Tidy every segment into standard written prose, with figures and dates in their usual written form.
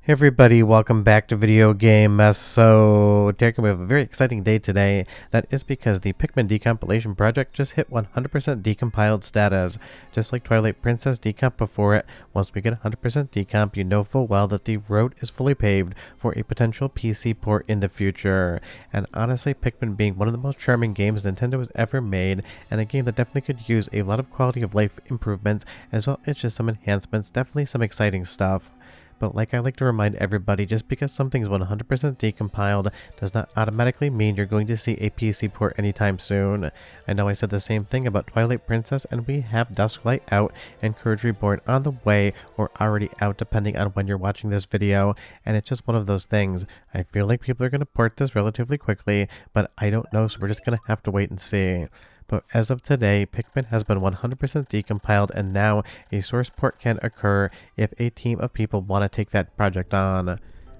Hey everybody, welcome back to Video Game Mess. So, Derek, we have a very exciting day today. That is because the Pikmin decompilation project just hit 100% decompiled status. Just like Twilight Princess decomp before it, once we get 100% decomp, you know full well that the road is fully paved for a potential PC port in the future. And honestly, Pikmin being one of the most charming games Nintendo has ever made, and a game that definitely could use a lot of quality of life improvements, as well as just some enhancements, definitely some exciting stuff. But like I like to remind everybody, just because something's 100% decompiled does not automatically mean you're going to see a PC port anytime soon. I know I said the same thing about Twilight Princess, and we have Dusklight out and Courage Reborn on the way or already out depending on when you're watching this video, and it's just one of those things. I feel like people are going to port this relatively quickly, but I don't know, so we're just going to have to wait and see. But as of today, Pikmin has been 100% decompiled, and now a source port can occur if a team of people want to take that project on.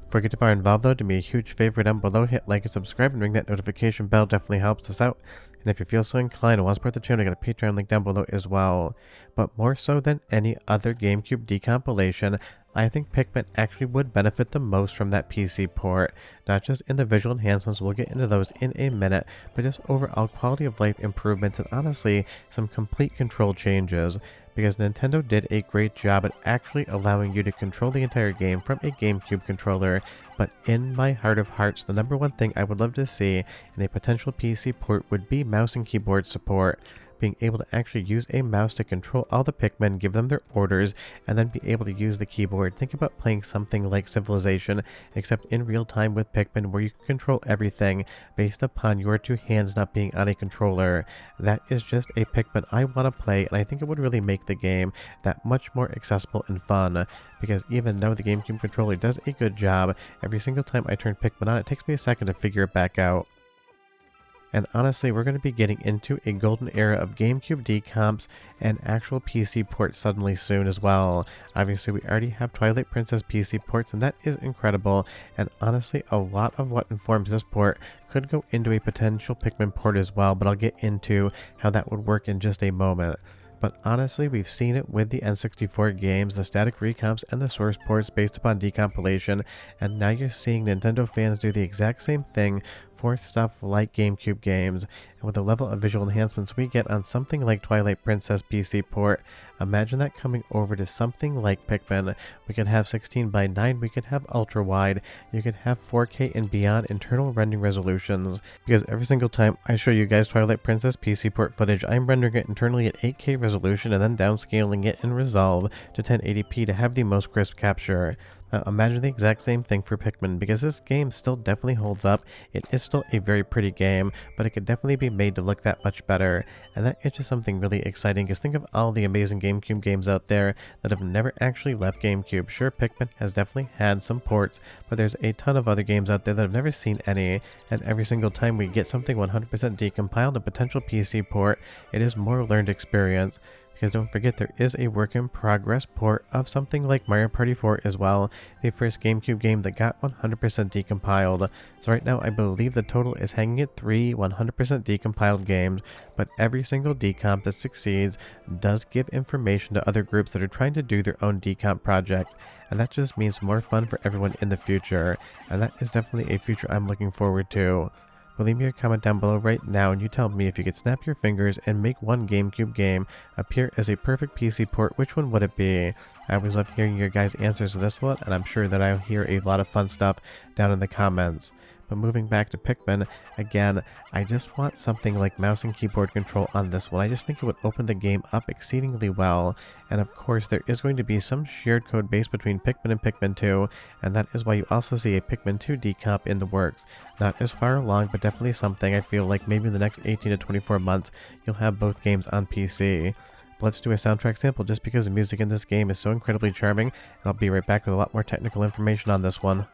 Before we get too far involved though, do me a huge favor down below, hit like and subscribe and ring that notification bell, definitely helps us out. And if you feel so inclined and want to support the channel, I got a Patreon link down below as well. But more so than any other GameCube decompilation, I think Pikmin actually would benefit the most from that PC port. Not just in the visual enhancements, we'll get into those in a minute, but just overall quality of life improvements and honestly some complete control changes. Because Nintendo did a great job at actually allowing you to control the entire game from a GameCube controller, but in my heart of hearts, the number one thing I would love to see in a potential PC port would be mouse and keyboard support. Being able to actually use a mouse to control all the Pikmin, give them their orders, and then be able to use the keyboard. Think about playing something like Civilization, except in real time with Pikmin, where you can control everything based upon your two hands not being on a controller. That is just a Pikmin I want to play, and I think it would really make the game that much more accessible and fun. Because even though the GameCube controller does a good job, every single time I turn Pikmin on, it takes me a second to figure it back out. And honestly, we're going to be getting into a golden era of GameCube decomps and actual PC ports suddenly soon as well. Obviously, we already have Twilight Princess PC ports, and that is incredible. And honestly, a lot of what informs this port could go into a potential Pikmin port as well, but I'll get into how that would work in just a moment. But honestly, we've seen it with the N64 games, the static recomps, and the source ports based upon decompilation, and now you're seeing Nintendo fans do the exact same thing for stuff like GameCube games. And with the level of visual enhancements we get on something like Twilight Princess PC port, imagine that coming over to something like Pikmin. We could have 16 by 9, we could have ultra wide, you could have 4K and beyond internal rendering resolutions. Because every single time I show you guys Twilight Princess PC port footage, I'm rendering it internally at 8K resolution and then downscaling it in Resolve to 1080p to have the most crisp capture. Imagine the exact same thing for Pikmin, because this game still definitely holds up. It is still a very pretty game, but it could definitely be made to look that much better. And that is just something really exciting, because think of all the amazing GameCube games out there that have never actually left GameCube. Sure, Pikmin has definitely had some ports, but there's a ton of other games out there that have never seen any, and every single time we get something 100% decompiled, a potential PC port, it is more learned experience. Because don't forget, there is a work in progress port of something like Mario Party 4 as well, the first GameCube game that got 100% decompiled. So right now I believe the total is hanging at 3 100% decompiled games, but every single decomp that succeeds does give information to other groups that are trying to do their own decomp project, and that just means more fun for everyone in the future, and that is definitely a future I'm looking forward to. Well, leave me a comment down below right now and you tell me, if you could snap your fingers and make one GameCube game appear as a perfect PC port, which one would it be? I always love hearing your guys' answers to this one, and I'm sure that I'll hear a lot of fun stuff down in the comments. But moving back to Pikmin, again, I just want something like mouse and keyboard control on this one. I just think it would open the game up exceedingly well. And of course, there is going to be some shared code base between Pikmin and Pikmin 2, and that is why you also see a Pikmin 2 decomp in the works. Not as far along, but definitely something. I feel like maybe in the next 18 to 24 months, you'll have both games on PC. But let's do a soundtrack sample, just because the music in this game is so incredibly charming, and I'll be right back with a lot more technical information on this one.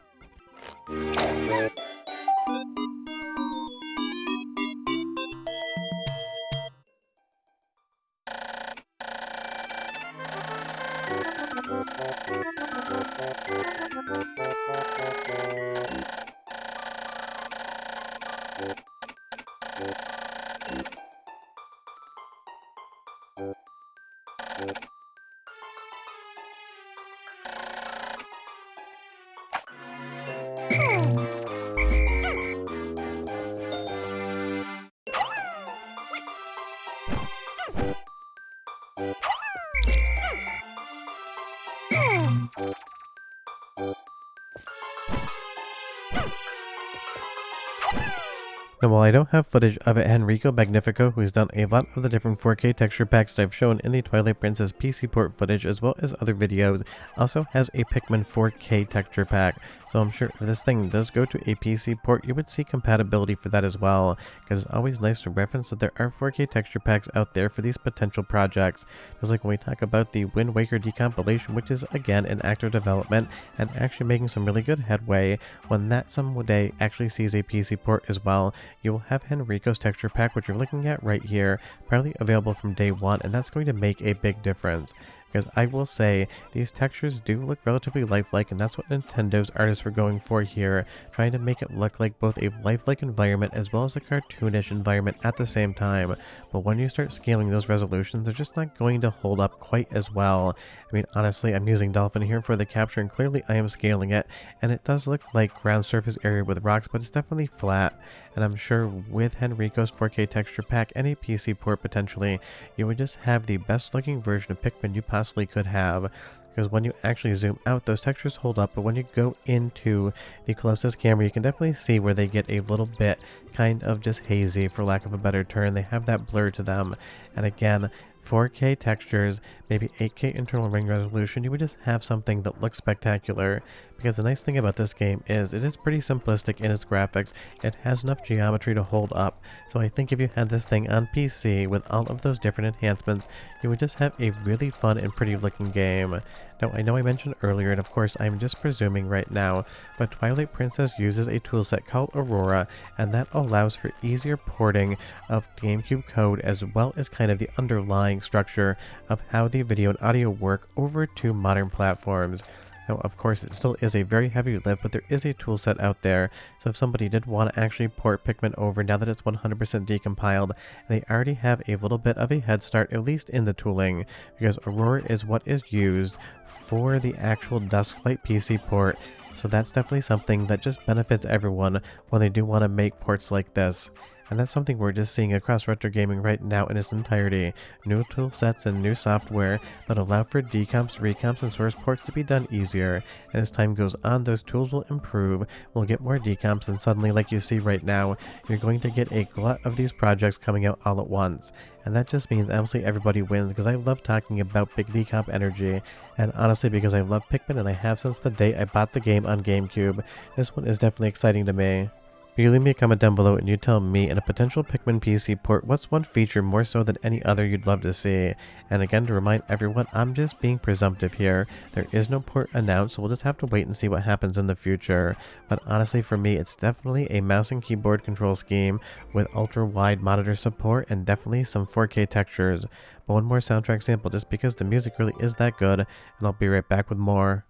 Now, while I don't have footage of it, Enrico Magnifico, who's done a lot of the different 4K texture packs that I've shown in the Twilight Princess PC port footage as well as other videos, also has a Pikmin 4K texture pack. So I'm sure if this thing does go to a PC port, you would see compatibility for that as well, because it's always nice to reference that there are 4K texture packs out there for these potential projects. Just like when we talk about the Wind Waker decompilation, which is again in active development and actually making some really good headway, when that someday actually sees a PC port as well, you will have Enrico's texture pack, which you're looking at right here, probably available from day one, and that's going to make a big difference. Because I will say, these textures do look relatively lifelike, and that's what Nintendo's artists were going for here, trying to make it look like both a lifelike environment as well as a cartoonish environment at the same time. But when you start scaling those resolutions, they're just not going to hold up quite as well. I mean, honestly, I'm using Dolphin here for the capture, and clearly I am scaling it, and it does look like ground surface area with rocks, but it's definitely flat. And I'm sure with Enrico's 4K texture pack and a PC port potentially, you would just have the best looking version of Pikmin you possibly could have. Because when you actually zoom out, those textures hold up, but when you go into the closest camera, you can definitely see where they get a little bit kind of just hazy, for lack of a better term. They have that blur to them. And again, 4K textures, maybe 8K internal ring resolution, you would just have something that looks spectacular. Because the nice thing about this game is it is pretty simplistic in its graphics. It has enough geometry to hold up. So I think if you had this thing on PC with all of those different enhancements, you would just have a really fun and pretty looking game. Now, I know I mentioned earlier, and of course I'm just presuming right now, but Twilight Princess uses a toolset called Aurora, and that allows for easier porting of GameCube code as well as kind of the underlying structure of how the video and audio work over to modern platforms. Now, of course, it still is a very heavy lift, but there is a tool set out there, so if somebody did want to actually port Pikmin over now that it's 100% decompiled, they already have a little bit of a head start, at least in the tooling, because Aurora is what is used for the actual Dusklight PC port, so that's definitely something that just benefits everyone when they do want to make ports like this. And that's something we're just seeing across retro gaming right now in its entirety. New tool sets and new software that allow for decomps, recomps, and source ports to be done easier. And as time goes on, those tools will improve, we'll get more decomps, and suddenly, like you see right now, you're going to get a glut of these projects coming out all at once. And that just means absolutely everybody wins, because I love talking about big decomp energy, and honestly because I love Pikmin and I have since the day I bought the game on GameCube, this one is definitely exciting to me. You leave me a comment down below and you tell me in a potential Pikmin PC port what's one feature more so than any other you'd love to see. And again, to remind everyone, I'm just being presumptive here. There is no port announced, so we'll just have to wait and see what happens in the future. But honestly, for me, it's definitely a mouse and keyboard control scheme with ultra wide monitor support and definitely some 4K textures. But one more soundtrack sample just because the music really is that good, and I'll be right back with more.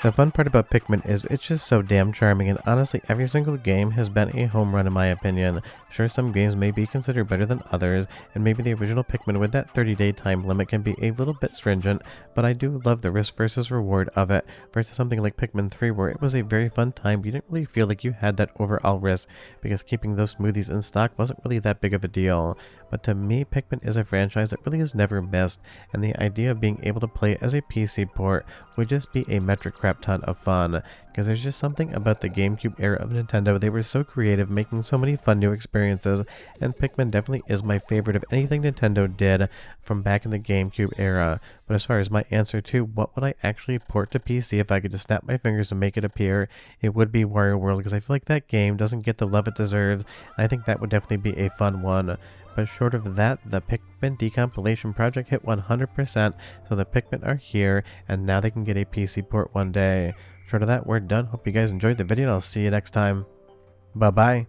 The fun part about Pikmin is it's just so damn charming, and honestly every single game has been a home run in my opinion. Sure, some games may be considered better than others, and maybe the original Pikmin with that 30-day time limit can be a little bit stringent, but I do love the risk versus reward of it, versus something like Pikmin 3 where it was a very fun time, but you didn't really feel like you had that overall risk, because keeping those smoothies in stock wasn't really that big of a deal. But to me, Pikmin is a franchise that really is never missed, and the idea of being able to play it as a PC port would just be a metric crap ton of fun, because there's just something about the GameCube era of Nintendo. They were so creative, making so many fun new experiences, and Pikmin definitely is my favorite of anything Nintendo did from back in the GameCube era. But as far as my answer to what would I actually port to PC if I could just snap my fingers and make it appear, it would be Wario World, because I feel like that game doesn't get the love it deserves, and I think that would definitely be a fun one. But short of that, the Pikmin decompilation project hit 100%, so the Pikmin are here, and now they can get a PC port one day. Short of that, we're done. Hope you guys enjoyed the video, and I'll see you next time. Bye-bye.